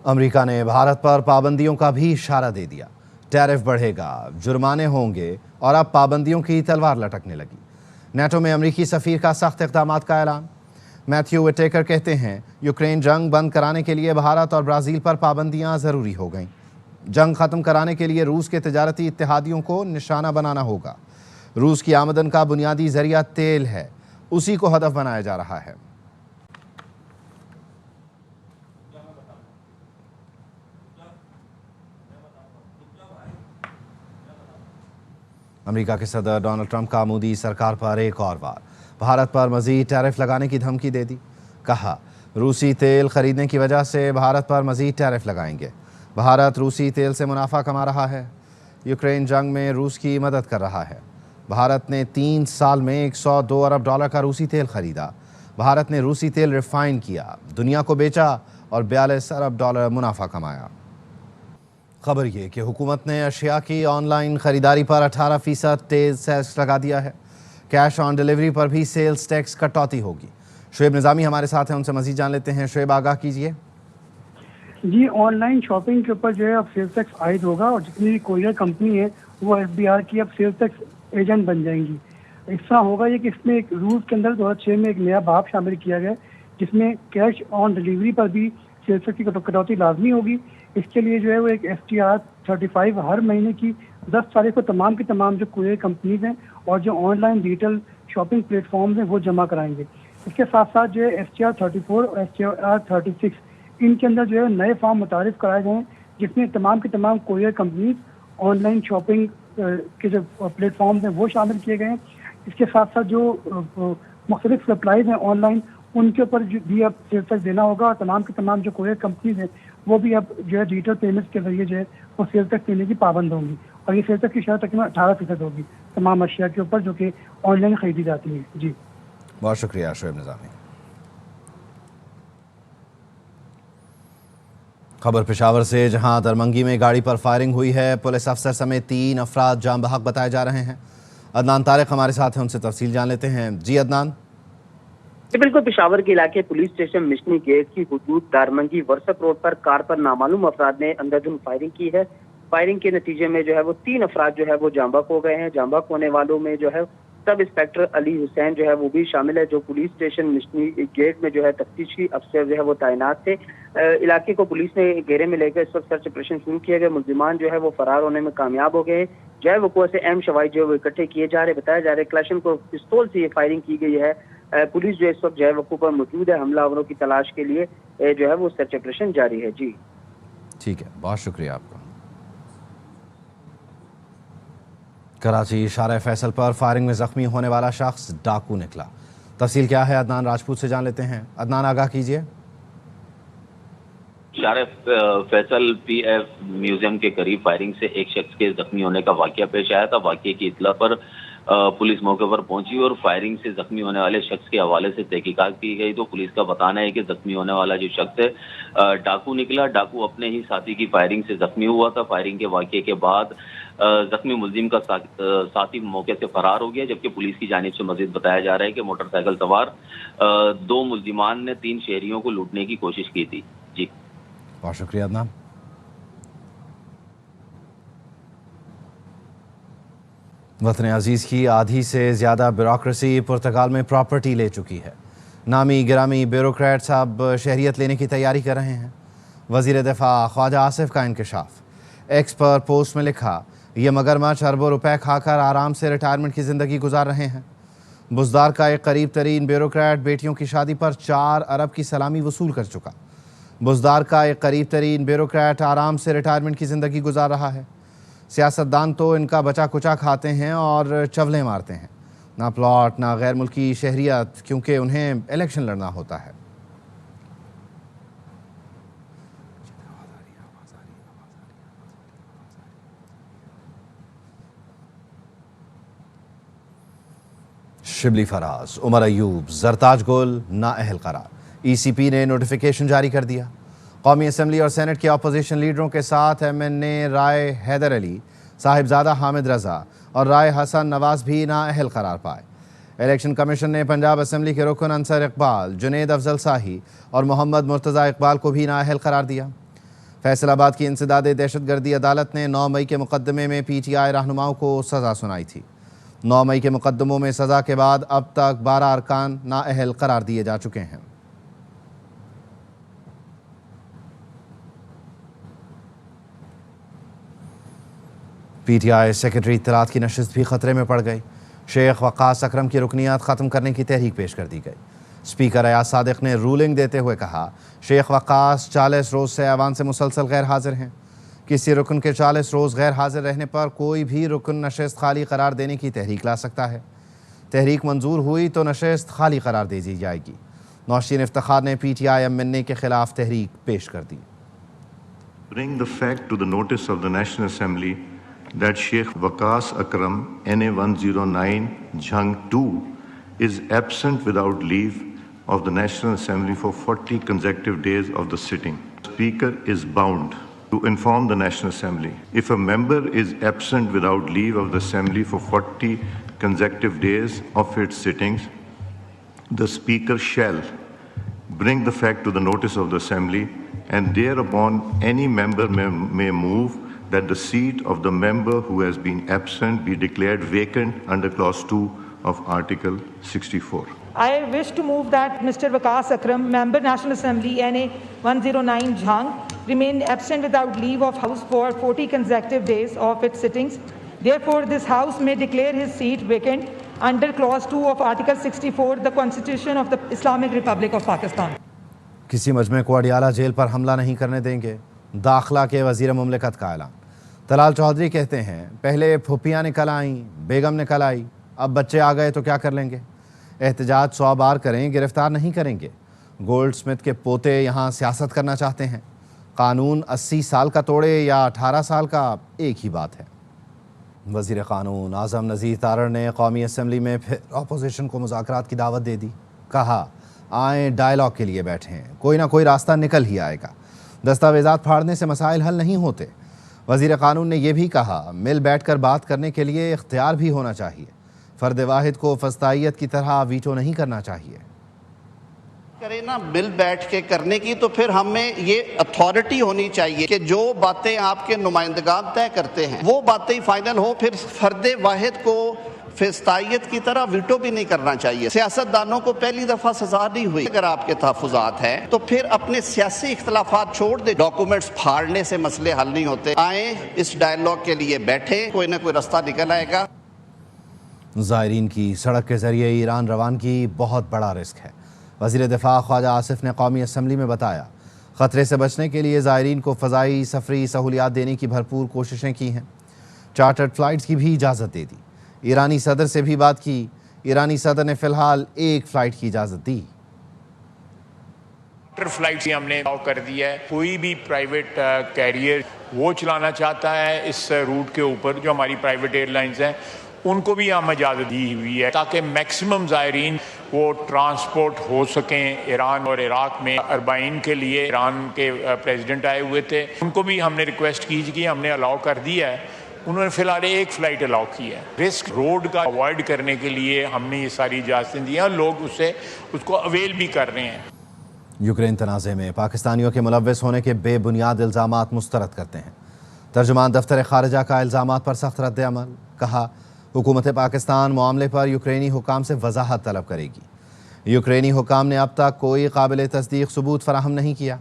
America ने भारत पर पाबंदियों का भी इशारा दे दिया। टैरिफ बढ़ेगा, जुर्माने होंगे और अब पाबंदियों की तलवार लटकने लगी। नेटो में अमेरिकी सफीर का सख्त इक़दामात का ऐलान। मैथ्यू विटेकर कहते हैं, यूक्रेन जंग बंद कराने के लिए भारत और ब्राज़ील पर पाबंदियां ज़रूरी हो गईं। जंग ख़त्म कराने के लिए रूस के तिजारती इत्तेहादियों को निशाना बनाना होगा। रूस की आमदन का बुनियादी ज़रिया तेल है, उसी को हदफ बनाया जा रहा है। अमेरिका के सदर डोनाल्ड ट्रंप का मोदी सरकार पर एक और बार भारत पर मजीद टैरिफ लगाने की धमकी दे दी। कहा, रूसी तेल खरीदने की वजह से भारत पर मजीद टैरिफ लगाएंगे। भारत रूसी तेल से मुनाफा कमा रहा है, यूक्रेन जंग में रूस की मदद कर रहा है। भारत ने 3 साल में $102 अरब का रूसी तेल खरीदा। भारत ने रूसी तेल रिफाइन किया, दुनिया को बेचा और $42 अरब मुनाफा कमाया। खबर ये कि हुकूमत ने अशिया की ऑनलाइन ख़रीदारी पर 18% सेल्स लगा दिया है। कैश ऑन डिलीवरी पर भी सेल्स टैक्स कटौती होगी। शुएब निज़ामी हमारे साथ हैं, उनसे मज़ीद जान लेते हैं। शुएब, आगाह कीजिए। जी, ऑनलाइन शॉपिंग के ऊपर जो है अब सेल्स टैक्स आयद होगा और जितनी भी कोरियर कंपनी है वो एफबीआर की अब सेल्स टैक्स एजेंट बन जाएंगी। इस तरह होगा ये कि इसमें एक रूल्स के अंदर 2006 में एक नया बाब शामिल किया गया जिसमें कैश ऑन डिलीवरी पर भी सेल्स टैक्स की कटौती लाजमी होगी। इसके लिए जो है वो एक STR 35 हर महीने की 10 तारीख को तमाम की तमाम जो कुरियर कंपनीज हैं और जो ऑनलाइन डिजिटल शॉपिंग प्लेटफॉर्म्स हैं वो जमा कराएंगे। इसके साथ साथ जो है STR 34 और STR 36 इनके अंदर जो है नए फॉर्म मुतारिफ कराए गए हैं जिसमें तमाम की तमाम कुरियर कंपनीज ऑनलाइन शॉपिंग के जो प्लेटफॉर्म्स हैं वो शामिल किए गए हैं। इसके साथ साथ जो मुख्तलिफ सप्लाईज हैं ऑनलाइन उनके ऊपर भी अब सेल्स टैक्स देना होगा और तमाम की तमाम जो कुरियर कंपनीज हैं वो भी अब जो है डिजिटल पेमेंट्स के जरिए जो है वो सेल्स टैक्स देने की पाबंद होंगी और ये सेल्स टैक्स की शरह तकरीबन 18% होगी तमाम अशिया के ऊपर जो कि ऑनलाइन खरीदी जाती है। जी, बहुत शुक्रिया शुएब निज़ामी। खबर पेशावर से, जहां दरमंगी में गाड़ी पर फायरिंग हुई है। पुलिस अफसर समेत 3 अफराद जाम बहक बताए जा रहे हैं। अदनान तारिक हमारे साथ हैं, उनसे तफसील जान लेते हैं। जी अदनान। बिल्कुल, पेशावर के इलाके पुलिस स्टेशन मिशनी गेट की हुदूद दारमंगी वर्सक रोड पर कार पर नामालूम अफराद ने अंधाधुंध फायरिंग की है। फायरिंग के नतीजे में जो है वो 3 अफराद जो है वो जाम बहक हो गए हैं। जाम बहक होने वालों में जो है सब इंस्पेक्टर अली हुसैन जो है वो भी शामिल है, जो पुलिस स्टेशन मिशनी गेट में जो है तफ्तीशी अफसर जो है वो तैनात थे। इलाके को पुलिस ने घेरे में लेकर इस वक्त सर्च ऑपरेशन शुरू किया गया। मुल्जिमान जो है वो फरार होने में कामयाब हो गए। जय वकुआ से अहम शवाहिद जो है वो इकट्ठे किए जा रहे, बताया जा रहा है क्लाशन को पिस्तौल से ये फायरिंग की गई है। पुलिस जो इस वक्त जय वकू पर मौजूद है, हमलावरों की तलाश के लिए जो है वो सर्च ऑपरेशन जारी है। जी ठीक है, बहुत शुक्रिया आपका। कराची इशारा फैसल पर फायरिंग में जख्मी होने वाला शख्स डाकू निकला। तफसील क्या है, अदनान राजपूत से जान लेते हैं। अदनान, आगाह कीजिए। इशारा फैसल PF म्यूजियम के करीब फायरिंग से एक शख्स के जख्मी होने का वाकया पेश आया था। वाकये की इतला पर पुलिस मौके पर पहुंची और फायरिंग से जख्मी होने वाले शख्स के हवाले से तहकीकात की गई तो पुलिस का बताना है कि जख्मी होने वाला जो शख्स है डाकू निकला। डाकू अपने ही साथी की फायरिंग से जख्मी हुआ था। फायरिंग के वाकये के बाद जख्मी मुलजिम का साथी मौके से फरार हो गया, जबकि पुलिस की जानिब से मजीद बताया जा रहा है कि मोटरसाइकिल सवार 2 मुलजिमान ने 3 शहरियों को लूटने की कोशिश की थी। जी, बहुत शुक्रिया अदनान। वतन अजीज़ की आधी से ज़्यादा ब्यूरोक्रेसी पुर्तगाल में प्रॉपर्टी ले चुकी है। नामी गिरामी ब्यूरोक्रेट्स अब शहरियत लेने की तैयारी कर रहे हैं। वज़ीर दिफा ख्वाजा आसिफ का इंकशाफ। एक्स पर पोस्ट में लिखा, ये मगरमच्छ अरबों रुपए खाकर आराम से रिटायरमेंट की ज़िंदगी गुजार रहे हैं। बुज़दार का एक करीब तरीन ब्यूरोक्रेट बेटियों की शादी पर 4 अरब की सलामी वसूल कर चुका। बुज़दार का एक करीब तरीन ब्यूरोक्रेट आराम से रिटायरमेंट की ज़िंदगी गुजार रहा है। सियासतदान तो इनका बचा कुचा खाते हैं और चवलें मारते हैं। ना प्लॉट, ना गैर मुल्की शहरियत, क्योंकि उन्हें इलेक्शन लड़ना होता है। शिबली फराज, उमर अयूब, जरताज गुल नाअहल करार। ECP ने नोटिफिकेशन जारी कर दिया। कौमी असम्बली और सेनेट के अपोजिशन लीडरों के साथ MNA राय हैदर अली, साहिबजादा हामिद रजा और राय हसन नवाज भी नाअहल करार पाए। इलेक्शन कमीशन ने पंजाब असम्बली के रुकन अंसर इकबाल, जुनेद अफजल शाही और मोहम्मद मुर्तज़ा इकबाल को भी नाअहल करार दिया। फैसलाबाद की इंसदाद दहशतगर्दी अदालत ने 9 मई के मुकदमे में PTI रहनुमाओं को सज़ा सुनाई थी। 9 मई के मुकदमों में सज़ा के बाद अब तक 12 अरकान नाअहल करार दिए जा चुके हैं। PTI सेक्रेटरी इत्तलात की नशिस्त भी खतरे में पड़ गई। शेख वक़ास अकरम की रुकनियत ख़त्म करने की तहरीक पेश कर दी गई। स्पीकर अयाज सादिक ने रूलिंग देते हुए कहा, शेख वक़ास 40 रोज़ से ऐवान से मुसलसल गैर हाजिर हैं। किसी रुकन के 40 रोज़ गैर हाजिर रहने पर कोई भी रुकन नशिस्त खाली करार देने की तहरीक ला सकता है। तहरीक मंजूर हुई तो नशिस्त खाली करार दे दी जाएगी। नौशीन इफ्तिखार ने PTI MNA के खिलाफ तहरीक पेश कर दी। Bring the fact to the notice of the National Assembly that Sheikh Waqas Akram NA 109 Jhang 2 is absent without leave of the National Assembly for 40 consecutive days of the sitting. The Speaker is bound to inform the National Assembly. If a member is absent without leave of the Assembly for 40 consecutive days of its sittings, the Speaker shall bring the fact to the notice of the Assembly, and thereupon any member may move that the seat of the member who has been absent be declared vacant under Clause 2 of Article 64. I wish to move that Mr. Waqas Akram, Member National Assembly NA 109 Jhang, remain absent without leave of House for 40 consecutive days of its sittings. Therefore, this House may declare his seat vacant under Clause 2 of Article 64, the Constitution of the Islamic Republic of Pakistan. किसी मजमे को Adiala jail पर हमला नहीं करने देंगे, दाखिला के वजीर मुमलिकत का ऐलान। तलाल चौधरी कहते हैं, पहले फुफियाँ निकल आईं, बेगम निकल आई, अब बच्चे आ गए तो क्या कर लेंगे। एहतजाज 100 बार करें, गिरफ्तार नहीं करेंगे। गोल्ड स्मिथ के पोते यहाँ सियासत करना चाहते हैं। कानून 80 साल का तोड़े या 18 साल का, एक ही बात है। वज़ीर क़ानून आज़म नज़ीर तारड़ ने कौमी असम्बली में फिर अपोजिशन को मुज़ाकरात की दावत दे दी। कहा, आए डायलॉग के लिए बैठें, कोई ना कोई रास्ता निकल ही आएगा। दस्तावेज़ात फाड़ने से मसाइल हल नहीं होते। वज़ीर क़ानून ने यह भी कहा, मिल बैठकर बात करने के लिए इख्तियार भी होना चाहिए। फ़र्द वाहिद को फस्तायत की तरह वीटो नहीं करना चाहिए। करें ना मिल बैठ के करने की, तो फिर हमें ये अथॉरिटी होनी चाहिए कि जो बातें आपके नुमाइंदगान तय करते हैं वो बातें ही फाइनल हो। फिर फर्द वाहिद को फिस्तायत की तरह वीटो भी नहीं करना चाहिए। सियासतदानों को पहली दफा सजा नहीं हुई। अगर आपके तहफ़्फ़ुज़ात हैं तो फिर अपने सियासी इख्तलाफात छोड़ दे। डॉक्यूमेंट्स फाड़ने से मसले हल नहीं होते। आए इस डायलॉग के लिए बैठे, कोई ना कोई रास्ता निकल आएगा। ज़ायरीन की सड़क के ज़रिए ईरान रवानगी बहुत बड़ा रिस्क है। वज़ीर दिफ़ा ख्वाजा आसिफ ने कौमी असम्बली में बताया, ख़तरे से बचने के लिए ज़ायरीन को फ़ज़ाई सफरी सहूलियात देने की भरपूर कोशिशें की हैं। चार्टर्ड फ़्लाइट्स की भी इजाज़त दे दी। ईरानी सदर से भी बात की। ईरानी सदर ने फ़िलहाल एक फ़्लाइट की इजाज़त दी। फ्लाइट ही हमने अलाउ कर दिया है। कोई भी प्राइवेट कैरियर वो चलाना चाहता है इस रूट के ऊपर, जो हमारी प्राइवेट एयरलाइंस हैं, उनको भी हम इजाज़त दी हुई है ताकि मैक्सिमम ज़ायरीन वो ट्रांसपोर्ट हो सकें। ईरान और इराक़ में अरबाइन के लिए ईरान के प्रेसिडेंट आए हुए थे, उनको भी हमने रिक्वेस्ट की कि हमने अलाउ कर दिया है। उन्होंने फ़िलहाल एक फ़्लाइट अलाउ की है। रिस्क रोड का अवॉइड करने के लिए हमने ये सारी इजाज़तें दी हैं। लोग उसको अवेल भी कर रहे हैं। यूक्रेन तनाज़े में पाकिस्तानियों के मुलव्वस होने के बेबुनियाद इल्ज़ामात मुस्तरद करते हैं। तर्जुमान दफ्तर ख़ारिजा का इल्ज़ामात पर सख्त रद्द अमल। कहा, हुकूमत पाकिस्तान मामले पर यूक्रेनी हुकाम से वजाहत तलब करेगी। यूक्रेनी हुकाम ने अब तक कोई काबिल तस्दीक सबूत फराहम नहीं किया।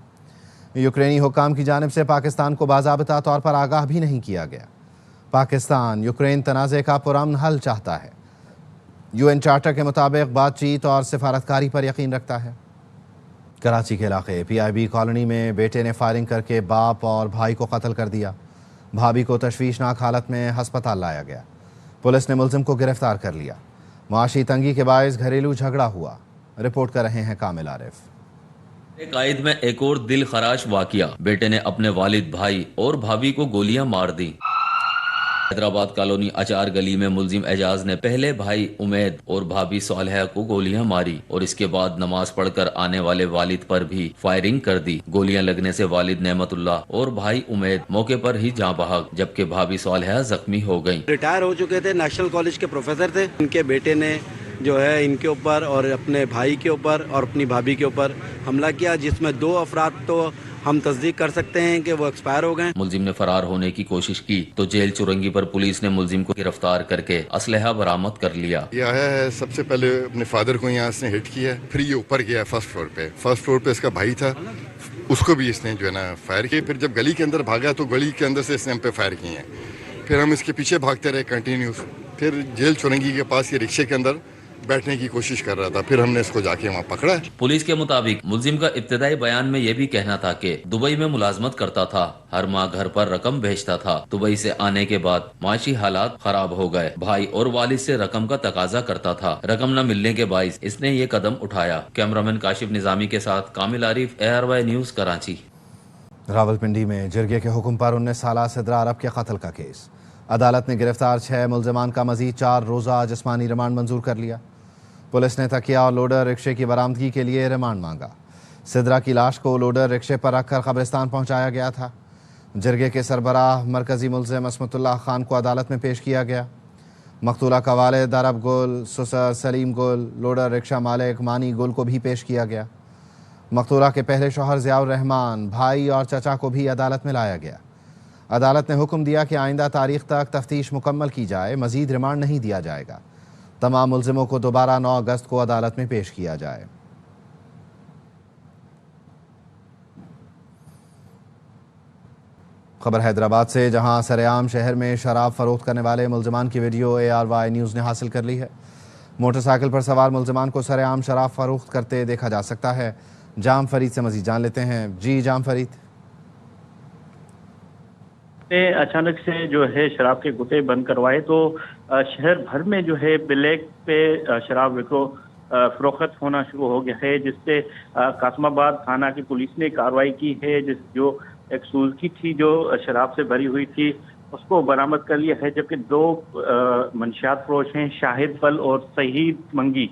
यूक्रेनी हुकाम की जानिब से पाकिस्तान को बाज़ाबिता तौर पर आगाह भी नहीं किया गया। पाकिस्तान यूक्रेन तनाज़े का पुरअमन हल चाहता है। UN चार्टर के मुताबिक बातचीत और सिफारतकारी पर यकीन रखता है। कराची के इलाके PIB कॉलोनी में बेटे ने फायरिंग करके बाप और भाई को कत्ल कर दिया। भाभी को तशवीशनाक हालत में हस्पताल लाया गया। पुलिस ने मुलजिम को गिरफ्तार कर लिया। माशी तंगी के बायस घरेलू झगड़ा हुआ। रिपोर्ट कर रहे हैं कामिल आरिफ। कायद में एक और दिल खराश वाकया, बेटे ने अपने वालिद, भाई और भाभी को गोलियां मार दी। हैदराबाद कॉलोनी अचार गली में मुलजिम एजाज ने पहले भाई उमैद और भाभी सालहा को गोलियां मारी और इसके बाद नमाज पढ़कर आने वाले वालिद पर भी फायरिंग कर दी। गोलियां लगने से वालिद नेमतुल्लाह और भाई उमैद मौके पर ही जाँ बहक, जबकि भाभी सालहा जख्मी हो गयी। रिटायर हो चुके थे, नेशनल कॉलेज के प्रोफेसर थे। उनके बेटे ने जो है इनके ऊपर और अपने भाई के ऊपर और अपनी भाभी के ऊपर हमला किया, जिसमें 2 अफराद तो हम तस्दीक कर सकते हैं कि वो एक्सपायर हो गए। मुलजिम ने फरार होने की कोशिश की तो जेल चुरंगी पर पुलिस ने मुलजिम को गिरफ्तार करके असलहा बरामद कर लिया। ये आया है, सबसे पहले अपने फादर को यहाँ से हिट किया, फिर ये ऊपर गया फर्स्ट फ्लोर पे इसका भाई था, उसको भी इसने जो है ना फायर किए। फिर जब गली के अंदर भागा तो गली के अंदर से इसने हम पे फायर किए हैं। फिर हम इसके पीछे भागते रहे कंटिन्यूस। फिर जेल चुरंगी के पास ये रिक्शे के अंदर बैठने की कोशिश कर रहा था, फिर हमने इसको जाके वहाँ पकड़ा। पुलिस के मुताबिक मुलजिम का इब्तदाई बयान में यह भी कहना था कि दुबई में मुलाजमत करता था, हर माह घर पर रकम भेजता था। दुबई से आने के बाद माशी हालात खराब हो गए, भाई और वालिद से रकम का तकाजा करता था, रकम न मिलने के बाइस इसने ये कदम उठाया। कैमरामैन काशिफ निजामी के साथ कामिल आरिफ, ARY न्यूज, कराची। रावलपिंडी में जिरगे के हुक्म पर 19 साला सिद्रा अरब के कत्ल का केस। अदालत ने गिरफ्तार 6 मुलजमान का मजीद 4 रोज़ा जिस्मानी रिमांड मंजूर कर लिया। पुलिस ने तकिया और लोडर रिक्शे की बरामदगी के लिए रिमांड मांगा। सिद्रा की लाश को लोडर रिक्शे पर रखकर कब्रिस्तान पहुंचाया गया था। जिरगे के सरबराह मरकजी मुलजिम असमतुल्लाह खान को अदालत में पेश किया गया। मकतूला का वालिद अरब गुल, सुसर सलीम गुल, लोडर रिक्शा मालिक मानी गुल को भी पेश किया गया। मकतूला के पहले शौहर ज़ियाउर रहमान, भाई और चचा को भी अदालत में लाया गया। अदालत ने हुक्म दिया कि आइंदा तारीख तक तफ्तीश मुकम्मल की जाए, मजीद रिमांड नहीं दिया जाएगा। तमाम मुलजिमों को दोबारा 9 अगस्त को अदालत में पेश किया जाए। खबर हैदराबाद से, जहां सरेआम शहर में शराब फरोख्त करने वाले मुलजमान की वीडियो ARY न्यूज़ ने हासिल कर ली है। मोटरसाइकिल पर सवार मुलजमान को सरेआम शराब फरोख्त करते देखा जा सकता है। जाम फरीद से मजीद जान लेते हैं। जी जाम फरीद। अचानक से जो है शराब के गुटे बंद करवाए तो शहर भर में जो है ब्लैक पे शराब विक्रो फरोख्त होना शुरू हो गया है, जिससे कासमाबाद थाना की पुलिस ने कार्रवाई की है। जो एक सुजुकी थी जो शराब से भरी हुई थी उसको बरामद कर लिया है, जबकि 2 मंशियात फरोश हैं, शाहिद फल और शहीद मंगी,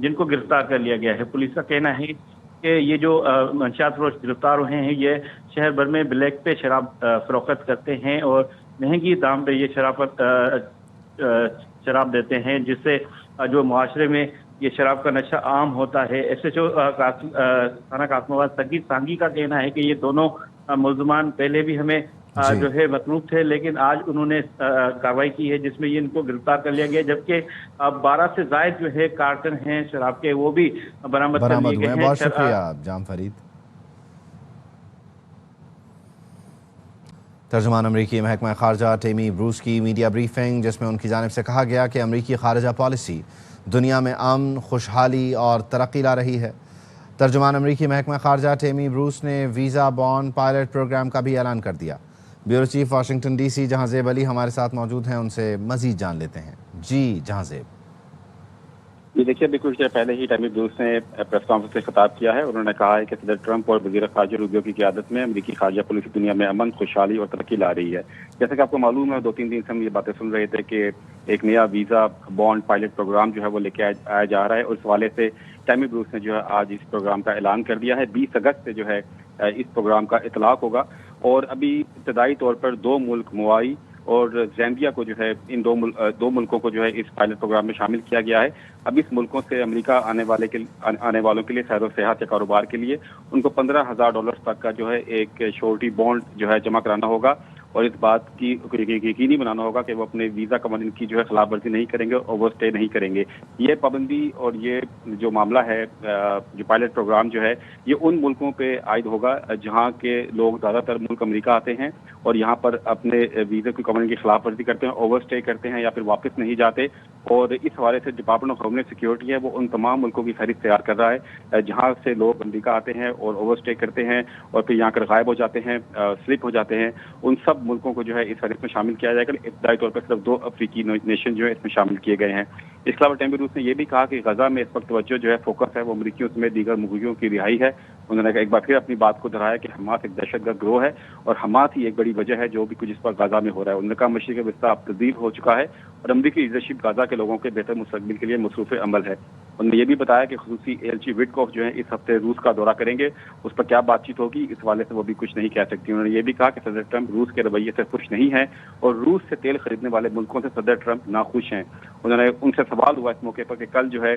जिनको गिरफ्तार कर लिया गया है। पुलिस का कहना है कि ये जो मंशियात फरोश गिरफ्तार हुए हैं ये शहर भर में ब्लैक पे शराब फरोख्त करते हैं और महंगी दाम पे ये शराब देते हैं, जिससे जो मुआशरे में ये शराब का नशा आम होता है। SHO थाना कासमाबाद सगीर सांगी का कहना है कि ये दोनों मुलजमान पहले भी हमें जो है मतलूब थे, लेकिन आज उन्होंने कार्रवाई की है जिसमें ये इनको गिरफ्तार कर लिया गया, जबकि 12 से ज्यादा जो है कार्टन हैं शराब के वो भी बरामद कर लिए गए हैं। बहुत शुक्रिया जाम फरीद। तर्जुमान अमरीकी महकमा खारजा टेमी ब्रूस की मीडिया ब्रीफिंग, जिसमें उनकी जानिब से कहा गया कि अमरीकी खारजा पॉलिसी दुनिया में अमन, खुशहाली और तरक्की ला रही है। तर्जुमान अमरीकी महकमा खारजा टेमी ब्रूस ने वीज़ा बॉन्ड पायलट प्रोग्राम का भी ऐलान कर दिया। Bureau chief Washington DC Jahanzeb Ali हमारे साथ मौजूद हैं, उनसे मजीद जान लेते हैं। जी जहांजेब। ये देखिए, अभी कुछ देर पहले ही टेमी ब्रूस ने प्रेस कॉन्फ्रेंस से खिताब किया है। उन्होंने कहा है कि सदर ट्रंप और वज़ीर ख़ारजा रूबियो की क़यादत में अमरीकी खारजा पॉलिसी दुनिया में अमन, खुशहाली और तरक्की ला रही है। जैसे कि आपको मालूम है, 2-3 दिन से हम ये बातें सुन रहे थे कि एक नया वीज़ा बॉन्ड पायलट प्रोग्राम जो है वो लेके आया जा रहा है। और इस हवाले से टेमी ब्रूस ने जो है आज इस प्रोग्राम का ऐलान कर दिया है। 20 अगस्त से जो है इस प्रोग्राम का इतलाक होगा और अभी इब्तदाई तौर पर 2 मुल्क मुआई और ज़ैम्बिया को जो है इन दो मुल्कों को जो है इस पायलट प्रोग्राम में शामिल किया गया है। अब इस मुल्कों से अमेरिका आने वालों के लिए सैर व सयाहत या कारोबार के लिए उनको $15,000 तक का जो है एक श्योरिटी बॉन्ड जो है जमा कराना होगा और इस बात की यकीनी बनाना होगा कि वो अपने वीज़ा कवानीन की जो है खिलाफ वर्जी नहीं करेंगे, ओवर स्टे नहीं करेंगे। ये पाबंदी और ये जो मामला है, जो पायलट प्रोग्राम जो है, ये उन मुल्कों पे आयद होगा जहाँ के लोग ज़्यादातर मुल्क अमेरिका आते हैं और यहाँ पर अपने वीज़े की कवानीन की खिलाफ वर्जी करते हैं, ओवर स्टे करते हैं या फिर वापस नहीं जाते। और इस हवाले से डिपार्टमेंट ऑफ होमलैंड सिक्योरिटी है वो उन तमाम मुल्कों की फहरिस्त तैयार कर रहा है जहाँ से लोग अमेरिका आते हैं और ओवर स्टे करते हैं और फिर यहाँ कर गायब हो जाते हैं, स्लिप हो जाते हैं। उन सब मुल्कों को जो है इस फहरिस्त में शामिल किया जाएगा। इब्तदाई तौर पर सिर्फ 2 अफ्रीकी नेशन जो है इसमें शामिल किए गए हैं। इसके अलावा टेमी ब्रूस ने यह भी कहा कि गजा में इस वक्त तवज्जो जो है, फोकस है वो अमरीकियों समेत दीगर मुग़ियों की रिहाई है। उन्होंने एक बार फिर अपनी बात को दोहराया कि हमास एक दहशतगर्द गिरोह है और हमास ही एक बड़ी वजह है जो भी कुछ इस पर गजा में हो रहा है। उन्होंने कहा मशरिक़ वस्ता अब तब्दील हो चुका है और अमरीकी लीडरशिप गजा के लोगों के बेहतर मुस्तक़बिल के लिए मसरूफ़ अमल है। उन्होंने ये भी बताया कि खुसूसी एलची विटकॉफ जो है इस हफ्ते रूस का दौरा करेंगे। उस पर क्या बातचीत होगी इस हवाले से वो भी कुछ नहीं कह सकती। उन्होंने ये भी कहा कि सदर ट्रंप रूस के रवैये से खुश नहीं है और रूस से तेल खरीदने वाले मुल्कों से सदर ट्रंप नाखुश हैं। उन्होंने उनसे सवाल हुआ इस मौके पर कि कल जो है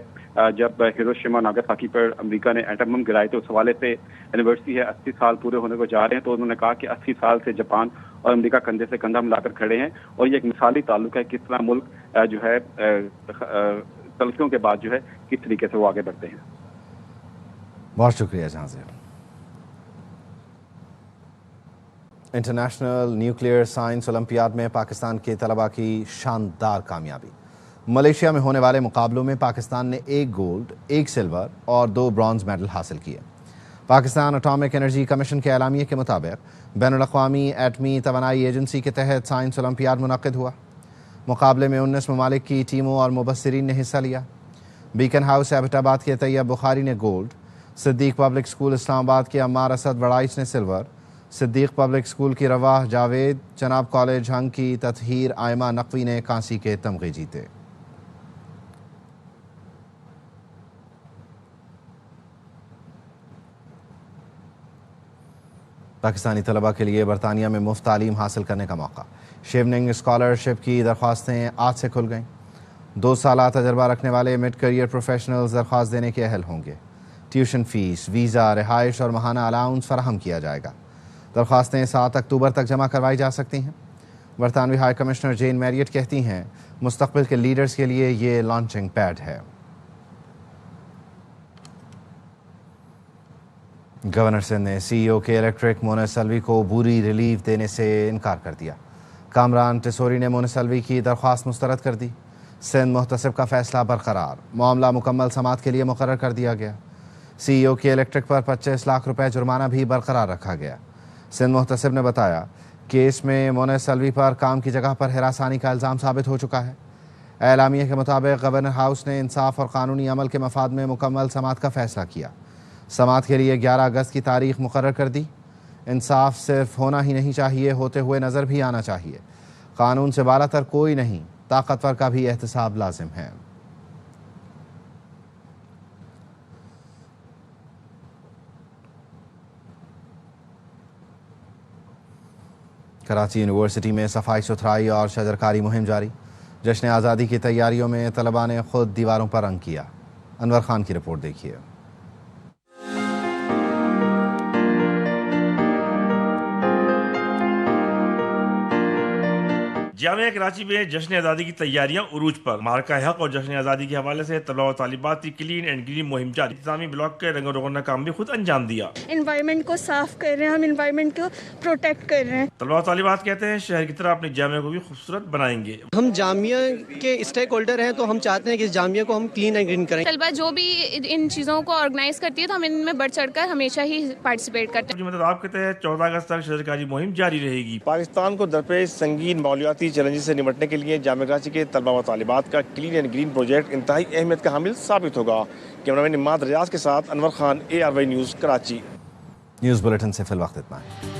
जब हिरोशिमा नागासाकी पर अमेरिका ने एटम बम गिराए थे, उस हवाले से एनिवर्सरी है, 80 साल पूरे होने को जा रहे हैं। तो उन्होंने कहा कि 80 साल से जापान और अमेरिका कंधे से कंधा मिलाकर खड़े हैं और ये एक मिसाली ताल्लुक है किस तरह मुल्क जो है तलखियों के बाद जो है किस तरीके से वो आगे बढ़ते हैं। बहुत शुक्रिया जहां से। इंटरनेशनल न्यूक्लियर साइंस ओलंपियाड में पाकिस्तान के तलबा की शानदार कामयाबी। मलेशिया में होने वाले मुकाबलों में पाकिस्तान ने 1 गोल्ड, 1 सिल्वर और 2 ब्रॉन्ज मेडल हासिल किए। पाकिस्तान एटॉमिक एनर्जी कमीशन के एलामिये के मुताबिक बैनुल-अक़वामी एटमी तवानाई एजेंसी के तहत साइंस ओलंपियाड मुनक़्क़िद हुआ। मुकाबले में 19 ममालिक की टीमों और मुबस्सिरीन ने हिस्सा लिया। बीकन हाउस एबटाबाद के तैयब बुखारी ने gold, Siddique public school Islamabad के अम्मार असद वड़ाइच ने सिल्वर, सिद्दीक पब्लिक स्कूल की रवाह जावेद, जनाब कॉलेज हंग की ततहीर आयमा नकवी ने कांसी के तमगे जीते। पाकिस्तानी तलबा के लिए बरतानिया में मुफ्त तालीम हासिल करने का मौका। शेवनिंग स्कॉलरशिप की दरख्वास्तें आज से खुल गईं। 2 साल तजर्बा रखने वाले मिड करियर प्रोफेशनल्स दरख्वास्त देने के अहल होंगे। ट्यूशन फ़ीस, वीज़ा, रिहाइश और माहाना अलाउंस फराहम किया जाएगा। दरख्वास्तें 7 अक्टूबर तक जमा करवाई जा सकती हैं। बरतानवी हाई कमिश्नर जेन मैरियट कहती हैं मुस्तकबिल के लीडर्स के लिए ये लॉन्चिंग पैड है। गवर्नर सिंध ने CEO के इलेक्ट्रिक मोनसलवी को बुरी रिलीफ देने से इनकार कर दिया। कामरान टिसोरी ने मोनसलवी की दरख्वास्त मुस्तरद कर दी। सिंध मुहतसिब का फैसला बरकरार, मामला मुकम्मल समाअत के लिए मुकर्रर कर दिया गया। CEO के इलेक्ट्रिक पर 25 लाख रुपए जुर्माना भी बरकरार रखा गया। सिंध मुहतसिब ने बताया केस में मोनसलवी पर काम की जगह पर हिरासानी का इल्ज़ाम साबित हो चुका है। एलामिया के मुताबिक गवर्नर हाउस ने इंसाफ और कानूनी अमल के मफाद में मुकम्मल समाअत का फैसला किया। समाअत के लिए 11 अगस्त की तारीख मुकर्रर कर दी। इंसाफ सिर्फ होना ही नहीं चाहिए, होते हुए नज़र भी आना चाहिए। कानून से बालातर कोई नहीं, ताकतवर का भी एहतसाब लाजिम है। कराची यूनिवर्सिटी में सफाई सुथराई और शजरकारी मुहिम जारी। जश्न आज़ादी की तैयारियों में तलबा ने खुद दीवारों पर रंग किया। अनवर खान की रिपोर्ट देखिए। जामिया कराची में जश्न आज़ादी की तैयारियां उरूज पर। मार्का हक और जश्न आज़ादी के हवाले से तलबा व तालिबात की क्लीन एंड ग्रीन मुहिम जारी। इंतजामी ब्लॉक के रंग रोगन का काम भी खुद अंजाम दिया। एनवायरनमेंट को साफ कर रहे हैं, हम एनवायरनमेंट को प्रोटेक्ट कर रहे हैं। तलबा व तालिबात कहते हैं शहर की तरह अपनी जामिया को भी खूबसूरत बनाएंगे। हम जामिया के स्टेक होल्डर हैं तो हम चाहते हैं कि इस जामिया को हम क्लीन एंड ग्रीन करें। तलबा जो भी इन चीज़ों को ऑर्गेनाइज करती है तो हम इनमें बढ़ चढ़ कर हमेशा ही पार्टिसिपेट करते हैं। मतलब के तहत 14 अगस्त तक शजरकारी मुहिम जारी रहेगी। पाकिस्तान को दरपेश संगीन माहौलियाती चैलेंजेस से निपटने के लिए जामिया कराची के तलबा व तालिबात का क्लीन एंड ग्रीन प्रोजेक्ट इंतहाई अहमियत का हामिल साबित होगा। कैमरामैन इमाद रियाज के साथ Anwar Khan, ARY news Karachi. News bulletin से फिल वक्त इतना है।